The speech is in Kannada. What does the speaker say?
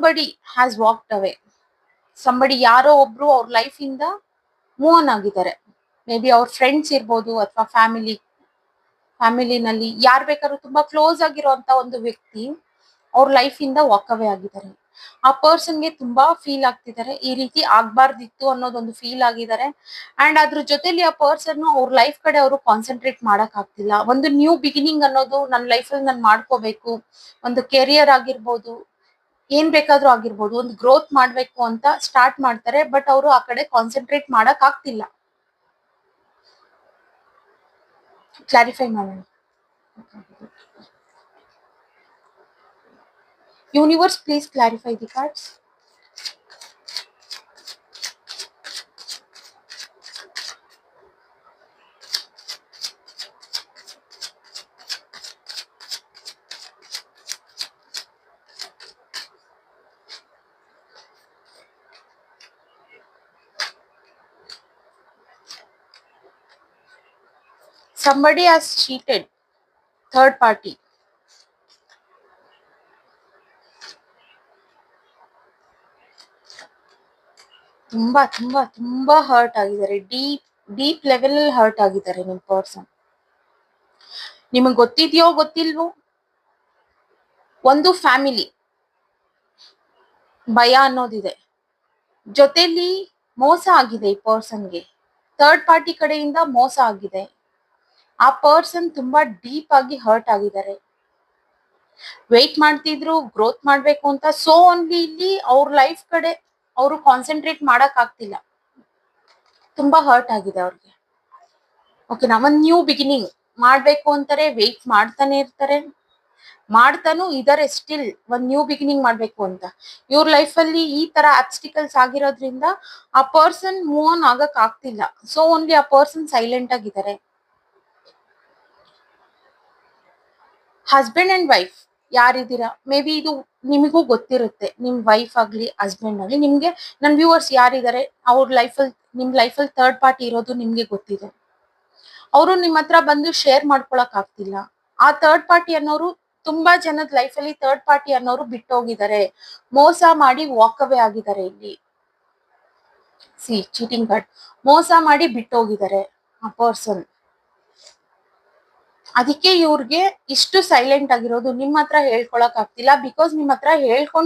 somebody has walked away. Somebody ಯಾರೋ ಒಬ್ರು ಅವ್ರ ಲೈಫ್ ಇಂದ ಮೂವ್ ಆನ್ ಆಗಿದ್ದಾರೆ. ಮೇ ಬಿ ಅವ್ರ ಫ್ರೆಂಡ್ಸ್ ಇರ್ಬೋದು ಅಥವಾ ಫ್ಯಾಮಿಲಿನಲ್ಲಿ ಯಾರ್ ಬೇಕಾದ್ರೂ ತುಂಬಾ ಕ್ಲೋಸ್ ಆಗಿರುವಂತ ಒಂದು ವ್ಯಕ್ತಿ ಅವ್ರ ಲೈಫ್ ಇಂದ ವಾಕ್ ಅವೇ ಆಗಿದ್ದಾರೆ. ಆ ಪರ್ಸನ್ಗೆ ತುಂಬಾ ಫೀಲ್ ಆಗ್ತಿದ್ದಾರೆ, ಈ ರೀತಿ ಆಗ್ಬಾರ್ದಿತ್ತು ಅನ್ನೋದೊಂದು ಫೀಲ್ ಆಗಿದ್ದಾರೆ. ಅಂಡ್ ಅದ್ರ ಜೊತೆಲಿ ಆ ಪರ್ಸನ್ ಅವ್ರ ಲೈಫ್ ಕಡೆ ಅವರು ಕಾನ್ಸಂಟ್ರೇಟ್ ಮಾಡಕ್ ಆಗ್ತಿಲ್ಲ. ಒಂದು ನ್ಯೂ ಬಿಗಿನಿಂಗ್ ಅನ್ನೋದು ನನ್ನ ಲೈಫಲ್ಲಿ ನಾನು ಮಾಡ್ಕೋಬೇಕು, ಒಂದು ಕೆರಿಯರ್ ಆಗಿರ್ಬೋದು, ಏನ್ ಬೇಕಾದ್ರೂ ಆಗಿರ್ಬೋದು, ಒಂದು ಗ್ರೋತ್ ಮಾಡ್ಬೇಕು ಅಂತ ಸ್ಟಾರ್ಟ್ ಮಾಡ್ತಾರೆ. ಬಟ್ ಅವರು ಆ ಕಡೆ ಕಾನ್ಸಂಟ್ರೇಟ್ ಮಾಡಕ್ ಆಗ್ತಿಲ್ಲ. ಕ್ಲಾರಿಫೈ ಮಾಡೋಣ. Universe, please clarify the cards. Somebody has cheated. Third party. ತುಂಬಾ ತುಂಬಾ ತುಂಬಾ ಹರ್ಟ್ ಆಗಿದ್ದಾರೆ. ಡೀಪ್ ಲೆವೆಲ್ ಅಲ್ಲಿ ಹರ್ಟ್ ಆಗಿದ್ದಾರೆ ನಿಮ್ ಪರ್ಸನ್. ನಿಮಗ್ ಗೊತ್ತಿದ್ಯೋ ಗೊತ್ತಿಲ್ವೋ, ಒಂದು ಫ್ಯಾಮಿಲಿ ಭಯ ಅನ್ನೋದಿದೆ, ಜೊತೆಲಿ ಮೋಸ ಆಗಿದೆ ಈ ಪರ್ಸನ್ಗೆ. ಥರ್ಡ್ ಪಾರ್ಟಿ ಕಡೆಯಿಂದ ಮೋಸ ಆಗಿದೆ. ಆ ಪರ್ಸನ್ ತುಂಬಾ ಡೀಪ್ ಆಗಿ ಹರ್ಟ್ ಆಗಿದ್ದಾರೆ. ವೆಯ್ಟ್ ಮಾಡ್ತಿದ್ರು ಗ್ರೋತ್ ಮಾಡ್ಬೇಕು ಅಂತ. ಸೊ ಓನ್ಲಿ ಇಲ್ಲಿ ಅವ್ರ ಲೈಫ್ ಕಡೆ ಅವರು ಕಾನ್ಸಂಟ್ರೇಟ್ ಮಾಡಕ್ ಆಗ್ತಿಲ್ಲ. ತುಂಬಾ ಹರ್ಟ್ ಆಗಿದೆ ಅವ್ರಿಗೆ. ಓಕೆನಾ? ಒಂದ್ ನ್ಯೂ ಬಿಗಿನಿಂಗ್ ಮಾಡ್ಬೇಕು ಅಂತಾರೆ, ವೆಯ್ಟ್ ಮಾಡ್ತಾನೆ ಇರ್ತಾರೆ, ಮಾಡ್ತಾನೂ ಇದಾರೆ. ಸ್ಟಿಲ್ ಒಂದ್ ನ್ಯೂ ಬಿಗಿನಿಂಗ್ ಮಾಡ್ಬೇಕು ಅಂತ ಇವ್ರ ಲೈಫ್ ಅಲ್ಲಿ ಈ ತರ ಅಬ್ಸ್ಟಿಕಲ್ಸ್ ಆಗಿರೋದ್ರಿಂದ ಆ ಪರ್ಸನ್ ಮೂವ್ ಆನ್ ಆಗಕ್ ಆಗ್ತಿಲ್ಲ. ಸೊ ಓನ್ಲಿ ಆ ಪರ್ಸನ್ ಸೈಲೆಂಟ್ ಆಗಿದ್ದಾರೆ. ಹಸ್ಬೆಂಡ್ ಅಂಡ್ ವೈಫ್ ಯಾರಿದ್ದೀರಾ, ಮೇ ಬಿ ಇದು ನಿಮಗೂ ಗೊತ್ತಿರುತ್ತೆ. ನಿಮ್ ವೈಫ್ ಆಗ್ಲಿ ಹಸ್ಬೆಂಡ್ ಆಗ್ಲಿ, ನಿಮ್ಗೆ ನನ್ ವ್ಯೂವರ್ಸ್ ಯಾರಿದ್ದಾರೆ ಅವ್ರ ಲೈಫಲ್ಲಿ, ನಿಮ್ ಲೈಫಲ್ಲಿ ಥರ್ಡ್ ಪಾರ್ಟಿ ಇರೋದು ನಿಮ್ಗೆ ಗೊತ್ತಿದೆ. ಅವರು ನಿಮ್ ಹತ್ರ ಬಂದು ಶೇರ್ ಮಾಡ್ಕೊಳಕ್ ಆಗ್ತಿಲ್ಲ. ಆ ಥರ್ಡ್ ಪಾರ್ಟಿ ಅನ್ನೋರು ತುಂಬಾ ಜನದ ಲೈಫಲ್ಲಿ ಥರ್ಡ್ ಪಾರ್ಟಿ ಅನ್ನೋರು ಬಿಟ್ಟೋಗಿದ್ದಾರೆ, ಮೋಸ ಮಾಡಿ ವಾಕ್ ಅವೇ ಆಗಿದ್ದಾರೆ. ಇಲ್ಲಿ ಚೀಟಿಂಗ್ ಕಾರ್ಡ್, ಮೋಸ ಮಾಡಿ ಬಿಟ್ಟೋಗಿದ್ದಾರೆ ಆ ಪರ್ಸನ್. ಅದಕ್ಕೆ ಇವ್ರಿಗೆ ಇಷ್ಟು ಸೈಲೆಂಟ್ ಆಗಿರೋದು. ನಿಮ್ ಹತ್ರ ಹೇಳ್ಕೊಳಕ್ ಆಗ್ತಿಲ್ಲ. ಬಿಕಾಸ್ ನಿಮ್ ಹತ್ರ ಹೇಳ್ಕೊಂಡ್